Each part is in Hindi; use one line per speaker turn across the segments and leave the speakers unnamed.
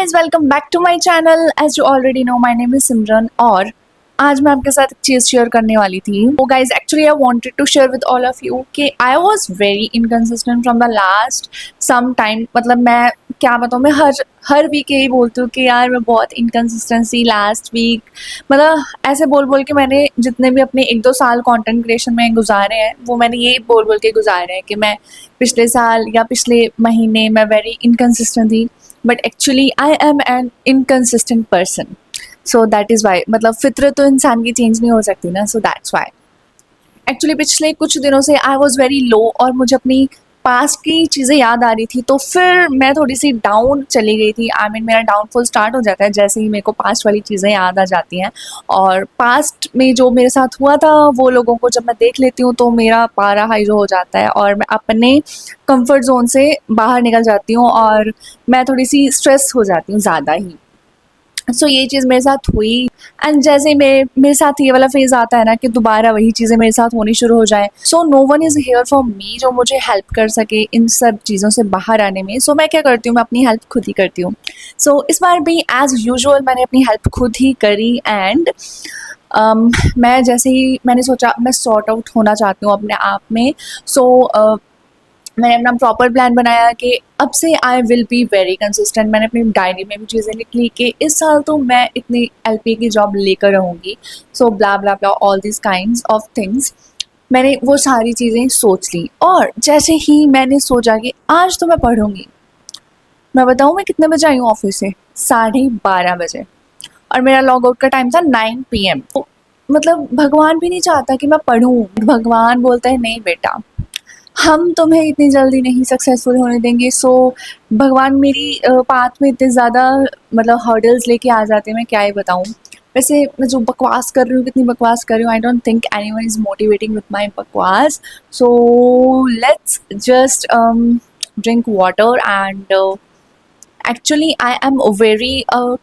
Guys welcome back to my channel. As you already know my name is Simran और आज मैं आपके साथ एक चीज़ शेयर करने वाली थी। तो guys actually I wanted to share with all of you कि I was very inconsistent from the last some time. मतलब मैं क्या बताऊँ, मैं हर वीक यही बोलती हूँ कि यार मैं बहुत इनकंसिस्टेंसी लास्ट वीक, मतलब ऐसे बोल बोल के मैंने जितने भी अपने 1-2 साल कंटेंट क्रिएशन में गुजारे हैं वो मैंने यही बोल बोल के गुजारे हैं कि मैं पिछले साल या पिछले महीने मैं वेरी इनकंसिस्टेंट थी। But actually I am an inconsistent person, so that is why. मतलब फितरत तो इंसान की चेंज नहीं हो सकती ना, सो दैट्स वाई। एक्चुअली पिछले कुछ दिनों से आई वॉज़ वेरी लो और मुझे अपनी पास्ट की चीज़ें याद आ रही थी, तो फिर मैं थोड़ी सी डाउन चली गई थी। आई मीन मेरा डाउनफॉल स्टार्ट हो जाता है जैसे ही मेरे को पास्ट वाली चीज़ें याद आ जाती हैं। और पास्ट में जो मेरे साथ हुआ था वो लोगों को जब मैं देख लेती हूँ तो मेरा पारा हाई हो जाता है और मैं अपने कंफर्ट जोन से बाहर निकल जाती हूँ और मैं थोड़ी सी स्ट्रेस हो जाती हूँ ज़्यादा ही। सो ये चीज़ मेरे साथ हुई एंड जैसे ही मेरे साथ ये वाला फेज़ आता है ना कि दोबारा वही चीज़ें मेरे साथ होनी शुरू हो जाए, so no one is here for me जो मुझे हेल्प कर सके इन सब चीज़ों से बाहर आने में। सो मैं क्या करती हूँ, मैं अपनी हेल्प खुद ही करती हूँ। सो इस बार भी एज़ यूजुअल मैंने अपनी हेल्प खुद ही करी एंड मैं जैसे ही मैंने सोचा मैं सॉर्ट आउट होना चाहती हूँ अपने आप में। सो मैंने अपना प्रॉपर प्लान बनाया कि अब से I will be very consistent. मैंने अपनी डायरी में भी चीज़ें लिख ली कि इस साल तो मैं इतनी एलपी की जॉब लेकर रहूँगी। So blah blah blah all this kinds of things, मैंने वो सारी चीज़ें सोच ली। और जैसे ही मैंने सोचा कि आज तो मैं पढ़ूँगी, मैं बताऊँ मैं कितने बजे आई हूँ ऑफिस से? 12:30 बजे, और मेरा लॉग आउट का टाइम था 9 PM। तो मतलब भगवान भी नहीं चाहता कि मैं पढ़ूँ। भगवान बोलता है नहीं बेटा, हम तुम्हें इतनी जल्दी नहीं सक्सेसफुल होने देंगे। सो भगवान मेरी पाथ में इतने ज़्यादा मतलब हर्डल्स लेके आ जाते हैं, मैं क्या ही बताऊँ। वैसे मैं जो बकवास कर रही हूँ, कितनी बकवास कर रही हूँ, I don't think anyone is motivating with my बकवास। So let's just drink water and actually I am a very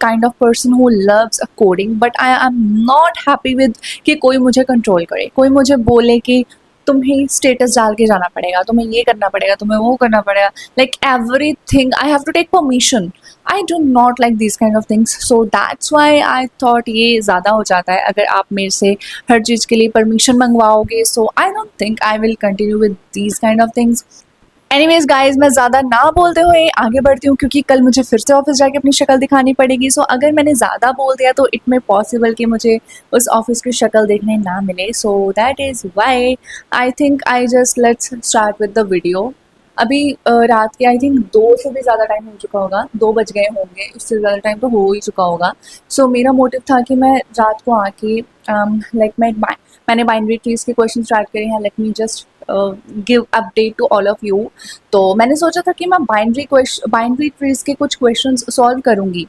kind of person who loves coding, but I am not happy with कि कोई मुझे कंट्रोल करे, कोई मुझे बोले कि तुम्हें स्टेटस डाल के जाना पड़ेगा, तुम्हें ये करना पड़ेगा, तुम्हें वो करना पड़ेगा, like everything I have to take permission. I do not like this kind of things, so that's why I thought ये ज़्यादा हो जाता है अगर आप मेरे से हर चीज़ के लिए परमिशन मंगवाओगे। So I don't think I will continue with these kind of things. Anyways guys, मैं ज़्यादा ना बोलते हुए आगे बढ़ती हूँ क्योंकि कल मुझे फिर से ऑफिस जाके अपनी शक्ल दिखानी पड़ेगी। सो अगर मैंने ज़्यादा बोल दिया तो इट में पॉसिबल कि मुझे उस ऑफिस की शक्ल देखने ना मिले। सो that is Y I think I just let's start with the video. अभी रात के आई थिंक 2 से भी ज़्यादा टाइम हो चुका होगा, 2 बज गए होंगे, उससे ज़्यादा टाइम तो हो ही चुका होगा। सो मेरा मोटिव था कि मैं रात को आके मैंने बाइनरी ट्रीज के क्वेश्चन स्टार्ट करे हैं। Let me just give update to all of you. तो मैंने सोचा था कि मैं बाइनरी ट्रीज के कुछ क्वेश्चंस सॉल्व करूँगी,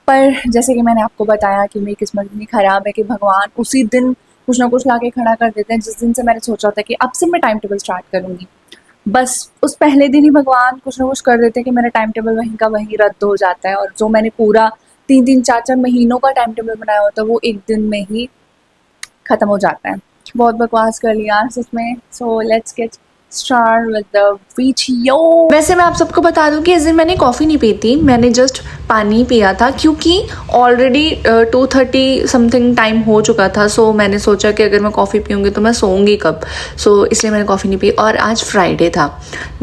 पर जैसे कि मैंने आपको बताया कि मेरी किस्मत इतनी ख़राब है कि भगवान उसी दिन कुछ ना कुछ ला के खड़ा कर देते हैं जिस दिन से मैंने सोचा था कि अब से मैं टाइम टेबल स्टार्ट करूँगी। बस उस पहले दिन ही भगवान कुछ ना कुछ कर देते हैं कि मेरा टाइम टेबल वहीं का वहीं रद्द हो जाता है, और जो मैंने पूरा 3-3, 4-4 महीनों का टाइम टेबल बनाया होता है वो एक दिन में ही ख़त्म हो जाता है। बहुत बकवास कर लिया सच में। So let's get start with the video.
वैसे मैं आप सबको बता दूं कि इस दिन मैंने कॉफ़ी नहीं पी थी, मैंने जस्ट पानी पिया था क्योंकि ऑलरेडी 2:30 समथिंग टाइम हो चुका था। सो मैंने सोचा कि अगर मैं कॉफ़ी पीऊँगी तो मैं सोऊंगी कब, सो इसलिए मैंने कॉफ़ी नहीं पी। और आज फ्राइडे था,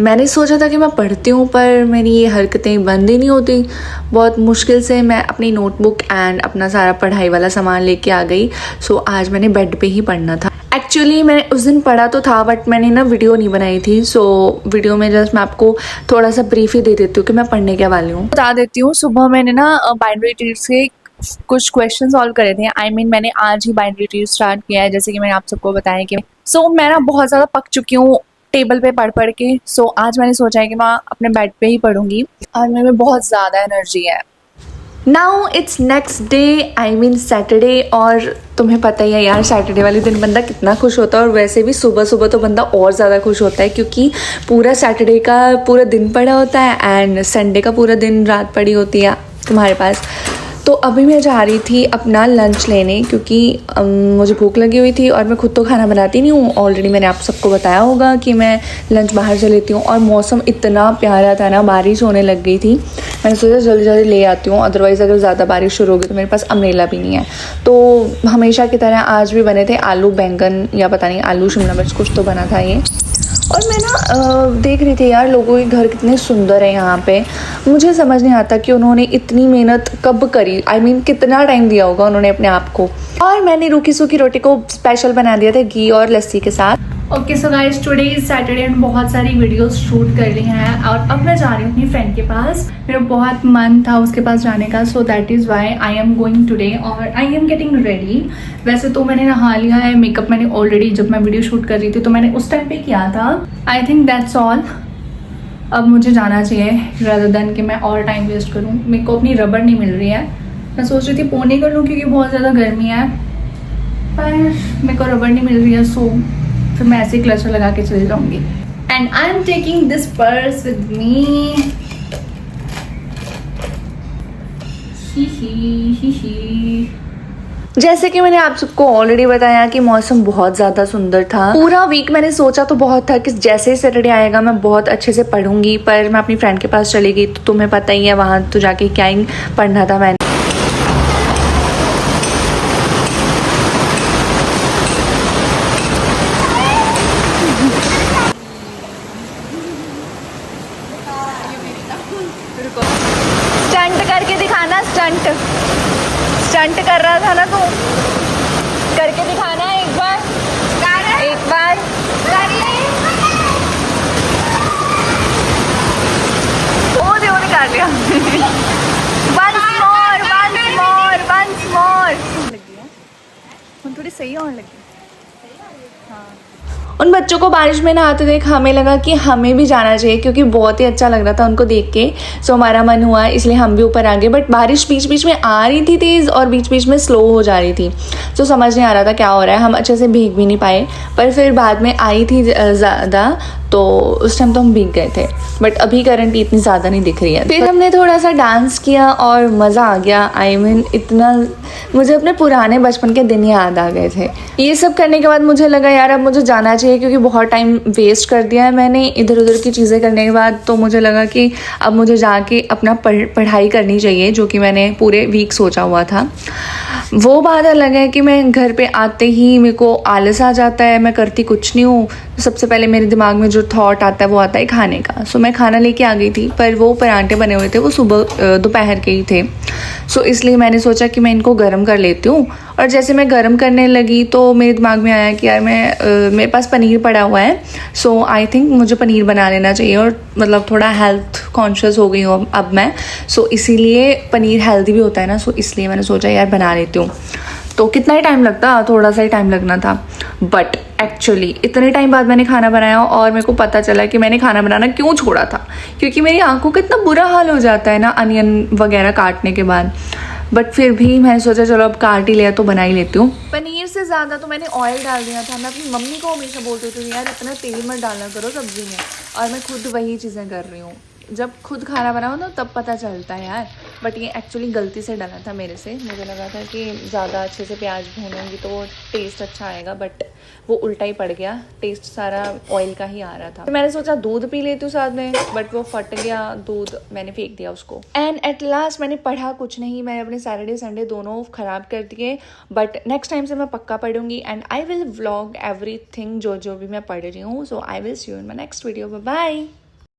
मैंने सोचा था कि मैं पढ़ती हूँ पर मेरी ये हरकतें बंद ही नहीं होती। बहुत मुश्किल से मैं अपनी नोटबुक एंड अपना सारा पढ़ाई वाला सामान लेके आ गई। सो आज मैंने बेड पे ही पढ़ना था। एक्चुअली मैंने उस दिन पढ़ा तो था बट मैंने ना वीडियो नहीं बनाई थी। सो वीडियो में जस्ट मैं आपको थोड़ा सा ब्रीफ ही दे देती हूँ कि मैं पढ़ने क्या वाली हूँ।
बता देती हूँ, सुबह मैंने ना बाइनरी ट्रीज के कुछ क्वेश्चन सॉल्व करे थे। आई मीन मैंने आज ही बाइनरी ट्रीज स्टार्ट किया है, जैसे कि मैंने आप सबको बताया कि मैं ना बहुत ज़्यादा पक चुकी हूँ टेबल पे पढ़ पढ़ के। सो आज मैंने सोचा है कि मैं अपने बेड पे ही पढ़ूंगी और मेरे में बहुत ज़्यादा एनर्जी है।
Now it's next day, I mean Saturday, और तुम्हें पता ही है यार सैटरडे वाले दिन बंदा कितना खुश होता है। और वैसे भी सुबह सुबह तो बंदा और ज़्यादा खुश होता है क्योंकि पूरा सैटरडे का पूरा दिन पड़ा होता है एंड संडे का पूरा दिन रात पड़ी होती है तुम्हारे पास। तो अभी मैं जा रही थी अपना लंच लेने क्योंकि मुझे भूख लगी हुई थी और मैं खुद तो खाना बनाती नहीं हूँ। ऑलरेडी मैंने आप सबको बताया होगा कि मैं लंच बाहर से लेती हूँ और मौसम इतना प्यारा था ना, बारिश होने लग गई थी। मैंने सोचा जल्दी जल्दी ले आती हूँ, अदरवाइज़ अगर ज़्यादा बारिश शुरू होगी तो मेरे पास अम्ब्रेला भी नहीं है। तो हमेशा की तरह आज भी बने थे आलू बैंगन या पता नहीं आलू शिमला मिर्च कुछ तो बना था ये। और मैं ना देख रही थी यार लोगों के घर कितने सुंदर है यहाँ पे। मुझे समझ नहीं आता कि उन्होंने इतनी मेहनत कब करी, I mean कितना टाइम दिया होगा उन्होंने अपने आप को। और मैंने रूखी सूखी रोटी को स्पेशल बना दिया था घी और लस्सी के साथ।
Okay so guys, today is Saturday and बहुत सारी वीडियोस शूट कर ली हैं और अब मैं जा रही हूँ अपनी फ्रेंड के पास। मेरा बहुत मन था उसके पास जाने का, सो that is Y I am going today और आई एम गेटिंग रेडी। वैसे तो मैंने नहा लिया है, मेकअप मैंने ऑलरेडी जब मैं वीडियो शूट कर रही थी तो मैंने उस टाइम पे किया था। I think that's all. अब मुझे जाना चाहिए रादर देन कि मैं और टाइम वेस्ट करूँ। मेरे को अपनी रबड़ नहीं मिल रही है। मैं सोच रही थी पोनी कर लूँ क्योंकि बहुत ज़्यादा गर्मी है, पर मेरे को रबड़ नहीं मिल रही है, सो फिर मैं ऐसे क्लचर लगा के चली जाऊंगी। And I am taking this purse with me.
जैसे कि मैंने आप सबको ऑलरेडी बताया कि मौसम बहुत ज़्यादा सुंदर था। पूरा वीक मैंने सोचा तो बहुत था कि जैसे ही सैटरडे आएगा मैं बहुत अच्छे से पढ़ूंगी, पर मैं अपनी फ्रेंड के पास चली गई। तो तुम्हें पता ही है वहाँ तो जाके क्या ही पढ़ना था मैंने। स्टंट करके दिखाना, स्टंट कर रहा था ना तू, करके दिखाना एक बार। वो देखो निकाल लिया। once more।
थोड़ी सही होने लगी।
उन बच्चों को बारिश में नहाते देख हमें लगा कि हमें भी जाना चाहिए क्योंकि बहुत ही अच्छा लग रहा था उनको देख के। सो हमारा मन हुआ, इसलिए हम भी ऊपर आ गए। बट बारिश बीच बीच में आ रही थी तेज़ और बीच बीच में स्लो हो जा रही थी। सो समझ नहीं आ रहा था क्या हो रहा है। हम अच्छे से भीग भी नहीं पाए, पर फिर बाद में आई थी ज़्यादा, तो उस टाइम तो हम भीग गए थे। बट अभी करंट इतनी ज़्यादा नहीं दिख रही है। फिर हमने थोड़ा सा डांस किया और मज़ा आ गया। I mean इतना मुझे अपने पुराने बचपन के दिन याद आ गए थे। ये सब करने के बाद मुझे लगा यार अब मुझे जाना चाहिए क्योंकि बहुत टाइम वेस्ट कर दिया है मैंने इधर उधर की चीज़ें करने के बाद। तो मुझे लगा कि अब मुझे जाके अपना पढ़ाई करनी चाहिए, जो कि मैंने पूरे वीक सोचा हुआ था। वो बात अलग है कि मैं घर पे आते ही मेरे को आलस आ जाता है, मैं करती कुछ नहीं हूँ। सबसे पहले मेरे दिमाग में जो थॉट आता है वो आता है खाने का। सो मैं खाना लेके आ गई थी, पर वो पराठे बने हुए थे, वो सुबह दोपहर के ही थे। सो इसलिए मैंने सोचा कि मैं इनको गर्म कर लेती हूँ। और जैसे मैं गर्म करने लगी तो मेरे दिमाग में आया कि यार मेरे पास पनीर पड़ा हुआ है। सो आई थिंक मुझे पनीर बना लेना चाहिए। और मतलब थोड़ा हेल्थ कॉन्शियस हो गई हूँ अब मैं। सो इसीलिए पनीर हेल्दी भी होता है ना, सो इसलिए मैंने सोचा यार बना लेती हूँ। तो कितना ही टाइम लगता, थोड़ा सा ही टाइम लगना था। बट एक्चुअली इतने टाइम बाद मैंने खाना बनाया और मेरे को पता चला कि मैंने खाना बनाना क्यों छोड़ा था, क्योंकि मेरी आंखों का इतना बुरा हाल हो जाता है ना अनियन वगैरह काटने के बाद। बट फिर भी मैंने सोचा चलो अब काट ही लिया तो बना ही लेती हूँ। पनीर से ज़्यादा तो मैंने ऑयल डाल दिया था। मैं अपनी मम्मी को हमेशा बोलती थी यार इतना तेल मत डालना करो सब्जी में, और मैं खुद वही चीज़ें कर रही हूँ। जब खुद खाना बनाओ ना तब पता चलता है यार। बट ये एक्चुअली गलती से डाला था मेरे से। मुझे लगा था कि ज़्यादा अच्छे से प्याज भूनूंगी तो वो टेस्ट अच्छा आएगा, बट वो उल्टा ही पड़ गया। टेस्ट सारा ऑयल का ही आ रहा था। मैंने सोचा दूध पी लेती हूँ साथ में, बट वो फट गया दूध, मैंने फेंक दिया उसको। एंड एट लास्ट मैंने पढ़ा कुछ नहीं, मैंने अपने सैटरडे संडे दोनों ख़राब कर दिए। बट नेक्स्ट टाइम से मैं पक्का पढ़ूंगी and I will vlog everything जो भी मैं पढ़ रही हूँ। So I will see you in my next video. Bye bye.